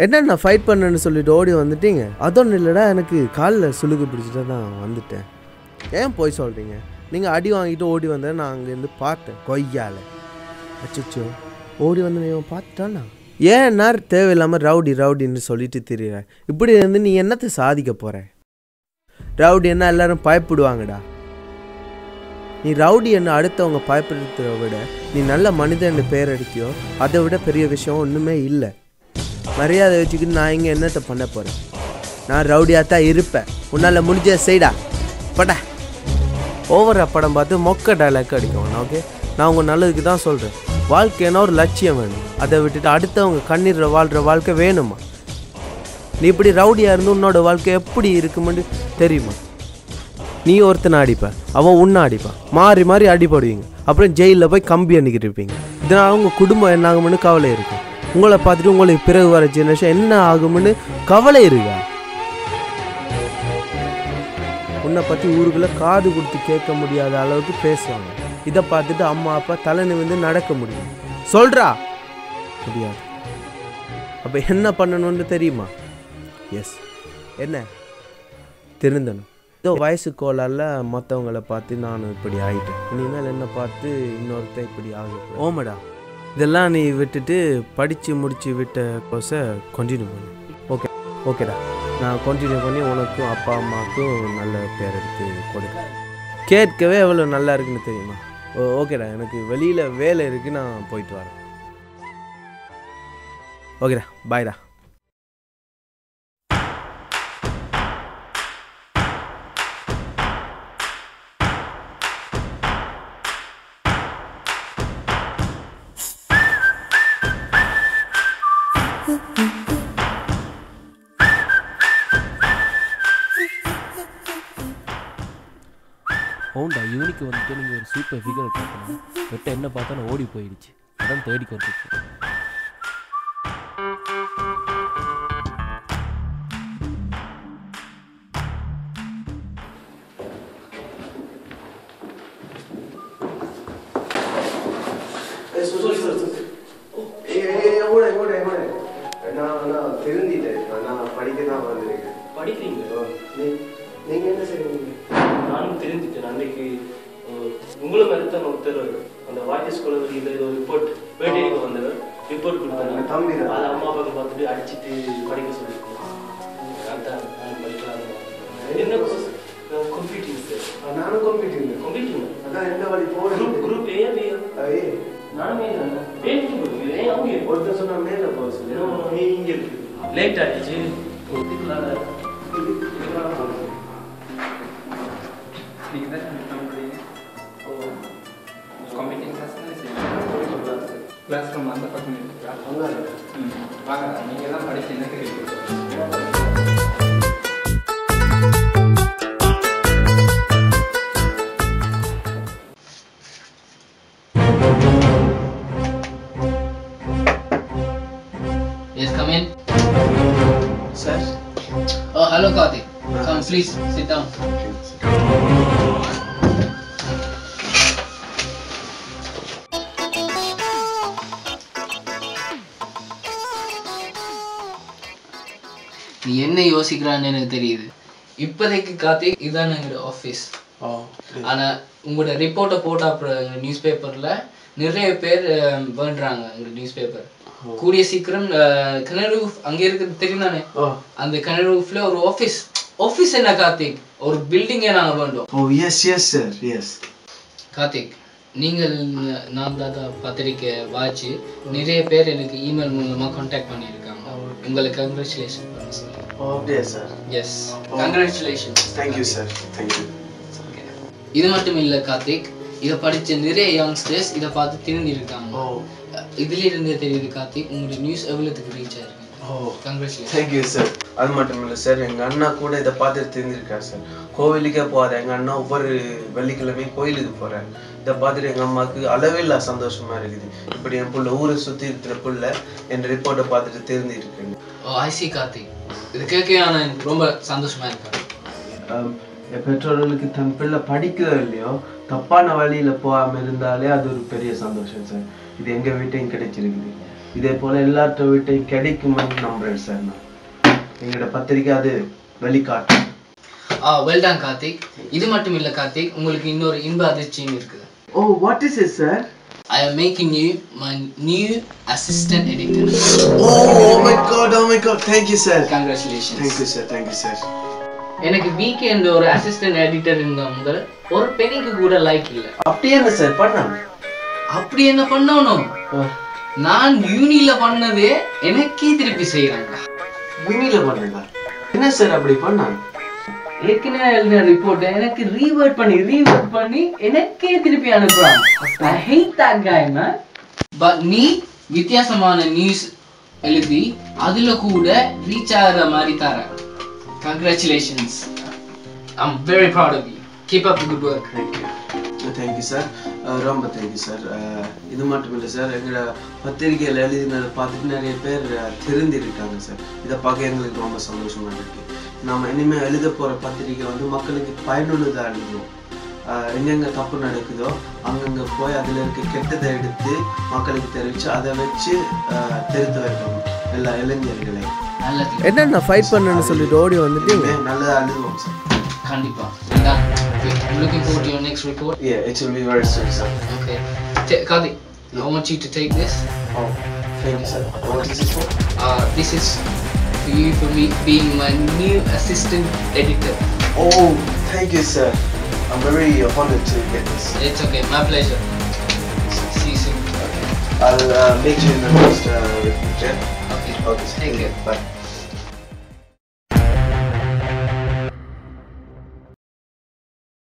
என்ன நான் ஃபைட் பண்ணேன்னு சொல்லிட்டு ஓடி வந்துட்டீங்க? அதொன்றும் இல்லைடா, எனக்கு காலில் சுளுக்கு பிடிச்சிட்டு தான் வந்துட்டேன். ஏன் போய் சொல்கிறீங்க? நீங்கள் அடி வாங்கிட்டு ஓடி வந்தேன், நான் அங்கேருந்து பார்த்தேன் கொய்யால. அச்சோ, ஓடி வந்து நீ பார்த்துட்டானா? ஏன் நேரம் தேவையில்லாமல் ரவுடின்னு சொல்லிட்டு திரியிற? இப்படி இருந்து நீ என்னத்தை சாதிக்க போகிற? ரவுடி என்ன எல்லாரும் பயப்படுவாங்கடா. நீ ரவுடி என்ன அடுத்தவங்க பயப்படுறத விட நீ நல்ல மனிதன் பேர் எடுத்தியோ அதை விட பெரிய விஷயம் ஒன்றுமே இல்லை. மரியாதை வச்சுக்கிட்டு நான் இங்கே என்னத்தை பண்ண போகிறேன்? நான் ரவுடியாக தான் இருப்பேன். உன்னால் முடிஞ்ச செய்டா படா. ஓவரா படம் பார்த்து மொக்க டைலாக் அடிக்கும். ஓகே, நான் உங்கள் நல்லதுக்கு தான் சொல்கிறேன். வாழ்க்கைன்னா ஒரு லட்சியம் வேணும். அதை விட்டுட்டு அடுத்தவங்க கண்ணீர் வாழ்கிற வாழ்க்கை வேணுமா? நீ இப்படி ரவுடியாக இருந்து உன்னோட வாழ்க்கை எப்படி இருக்குமென்னு தெரியுமா? நீ ஒருத்தனை அடிப்பேன், அவன் உன்னை அடிப்பான், மாறி மாறி அடிப்படுவீங்க. அப்புறம் ஜெயிலில் போய் கம்பி அன்னிக்கிட்டு இருப்பீங்க. இதனால் உங்கள் குடும்பம் என்ன ஆகும்னு கவலை இருக்கும். உங்களை பார்த்துட்டு உங்களுக்கு பிறகு வர ஜெனரேஷன் என்ன ஆகும்னு கவலை இருக்கா? உன்னை பற்றி ஊருக்குள்ளே காது கொடுத்து கேட்க முடியாத அளவுக்கு பேசுவாங்க. இதை பார்த்துட்டு அம்மா அப்பா தலை நிமிர்ந்து நடக்க முடியும் சொல்கிறா? முடியாது. அப்போ என்ன பண்ணணும்னு தெரியுமா? எஸ், என்ன திருந்தணும். ஏதோ வயசு கோளால மற்றவங்களை பார்த்து நான் இப்படி ஆகிட்டேன். இனிமேல் என்னை பார்த்து இன்னொருத்த இப்படி ஆகும். ஓமடா, இதெல்லாம் நீ விட்டுட்டு படித்து முடித்து விட்ட கோர்ஸை கண்டினியூ பண்ணு. ஓகேடா, நான் கண்டினியூ பண்ணி உனக்கும் அப்பா அம்மாவுக்கும் நல்ல பேர் எடுத்து கொடுக்குறேன். கேட்கவே எவ்வளோ நல்லா இருக்குன்னு தெரியுமா? ஓகேடா, எனக்கு வெளியில் வேலை இருக்குது, நான் போயிட்டு வரேன். ஓகேடா, பாய்டா. ஓண்டா யூனிக்கு வந்துட்டு நீங்கள் ஒரு சூப்பர் ஃபிகரை பார்க்கணும். வெட்ட என்ன பார்த்தா நான் ஓடி போயிடுச்சு. அதான் தேடிக்கு வந்துச்சு. நான் திருந்திட்டேன். நான் படிக்க தான் வந்திருக்கேன். படிக்கிறீங்க? நீங்கள் என்ன செய்வீங்க? நானும் தெரிஞ்சுட்டேன். அன்றைக்கு உங்களை மறுத்தான் ஒருத்தர் அந்த வாய்ஸ் ஸ்கூலில் வெளியில் ஏதோ ரிப்போர்ட் வேட்டைக்கு வந்தவர் ரிப்போர்ட் கொடுத்தாங்க. தம்பி அதை அம்மா அப்பாவுக்கு பார்த்துட்டு அடிச்சுட்டு படிக்க சொல்லியிருக்கோம். அதான் நான் படிக்கலாம். என்ன கம்ப்யூட்டிங் சார். நானும் கம்ப்யூட்டிங். அதான் எந்த வழி போகிறேன்? குரூப் ஏ பியா? நானும் ஏன் ஒருத்தர் சொன்னால் மேலே போக சொல்லி இங்கே இருக்கு. லேட் ஆகிடுச்சு. கிளாஸ் ரூம் அந்த பக்கம் இருக்கா? வாங்க, நீங்கள் தான் படிச்சு என்ன கேள்வி? Yes, come in. Sir. Oh, hello, Karthik. Come, please, sit down. நீ என்ன யோசிக்கிறான்னு எனக்கு தெரியுது. இப்போதைக்கு கார்த்திக் இதான் எங்களோட ஆஃபீஸ். ஆனா உங்களோட ரிப்போர்ட்டை போட்ட அப்புறம் நியூஸ் பேப்பர்ல நிறைய பேர் வேண்டுறாங்க. எங்க நியூஸ் பேப்பர் கூடிய சீக்கிரம் கிணறு அங்கே இருக்கிறது தெரியும் தானே? அந்த கிணறுல ஒரு ஆஃபீஸ் என்ன கார்த்திக், ஒரு பில்டிங்கே நாங்க வேண்டோம். கார்த்திக், நீங்கள் நான் தாத்தா பத்திரிக்கை வாட்சி நிறைய பேர் எனக்கு இமெயில் மூலமா கான்டாக்ட் பண்ணியிருக்காங்க. உங்களுக்கு கங்க்ராச்சுலேஷன் பண்ண சொல்லி. Yes, congratulation. Thank you sir. Thank you. இது மட்டும் இல்லை கார்த்திக், இதை படித்த நிறைய யங்ஸ்டர்ஸ் இதை பார்த்து திரும்பி இருக்காங்க. இதுல இருந்தே தெரியுது கார்த்திக் உங்களுடைய நியூஸ் எவ்வளவுக்கு ரீச் ஆயிருக்கு. கங்க்ராச்சுலேஷன். Thank you sir. அது மட்டும் இல்லை சார், எங்கள் அண்ணா கூட இதை பார்த்துட்டு தெரிஞ்சிருக்காரு சார். கோவிலுக்கே போகாத எங்கள் அண்ணா ஒவ்வொரு வெள்ளிக்கிழமையும் கோயிலுக்கு போகிறார். இதை பார்த்துட்டு எங்கள் அம்மாவுக்கு அளவே இல்லை சந்தோஷமா இருக்குது. இப்படி என் புள்ள ஊரை சுற்றி இருக்கிற புள்ள என் ரிப்போர்ட்டை பார்த்துட்டு தெரிஞ்சிருக்கு. ஐசி கார்த்திக், இது கேட்க எனக்கு ரொம்ப சந்தோஷமா இருக்கு. என் பெற்றோர்களுக்கு தன் பிள்ளை படிக்கிறதோ இல்லையோ தப்பான வழியில போகாம இருந்தாலே அது ஒரு பெரிய சந்தோஷம் சார். இது எங்க வீட்டையும் கிடைச்சிருக்குது. இதே போல் எல்லார்ட்ட வீட்டையும் கிடைக்குமென்னு நம்புகிறேன் சார். நான் எங்களோட பத்திரிக்கை அது வெளிக்காட்டும். Well done Karthik. இது மட்டும் இல்லை கார்த்திக், உங்களுக்கு இன்னொரு இன்ப அதிர்ச்சியும் இருக்குது. Oh, what is it sir? I am making you my new assistant editor. Oh my god, thank you sir. Congratulations. Thank you sir. எனக்கு வீக்கெண்ட் ஒரு அசிஸ்டன்ட் எடிட்டர் இருந்த முதல் ஒரு பெனிக்கு கூட லைக் இல்ல. அப்படி என்ன சார் பண்ணாங்க? அப்படி என்ன பண்ணணும்? நான் யூனில பண்ணதே எனக்கே திருப்பி செய்யறாங்க. யூனில பண்ணுங்க? என்ன சார் அப்படி பண்ணாங்க? ஏற்கனவே எழுதின ரிப்போர்ட் எனக்கு ரீவர்ட் பண்ணி எனக்கே திருப்பி அனுப்புறாங்க. I hate that guy man. But நீ வித்தியாசமான நியூஸ் எழுதி அதுல கூட ரீச் ஆகிற மாதிரி தர. Congratulations. I'm very proud of you. Keep up the good work. Thank you sir. ரொம்ப thank you sir. இது மட்டும் இல்லை சார், எங்களோட பத்திரிகையில் எழுதினதை பார்த்துட்டு நிறைய பேர் தெரிஞ்சிருக்காங்க சார். இதை பார்க்க எங்களுக்கு ரொம்ப சந்தோஷமா இருக்கு. நம்ம இனிமேல் எழுத போகிற பத்திரிகை வந்து மக்களுக்கு பயனுள்ளதாக எழுதணும். எங்கெங்கே தப்பு நடக்குதோ அங்கங்கே போய் அதில் இருக்க கெட்டதை எடுத்து மக்களுக்கு தெரிவித்து அதை வச்சு திருத்த வைக்கணும் எல்லா இளைஞர்களையும். என்னென்ன ஃபைட் பண்ணணும்னு சொல்லிட்டு ஓடி வந்துட்டு நல்லதாக எழுதுவோம் சார். கண்டிப்பா. I'm looking forward to your next report. Yeah, it will be very soon, sir. Okay. Karthik, I want you to take this. Oh, thank you, sir. What is it for? This is for you for me being my new assistant editor. Oh, thank you, sir. I'm very honored to get this. It's okay, my pleasure. See you soon. Okay. I'll meet you in the next report. Okay. Okay. Take care. Bye.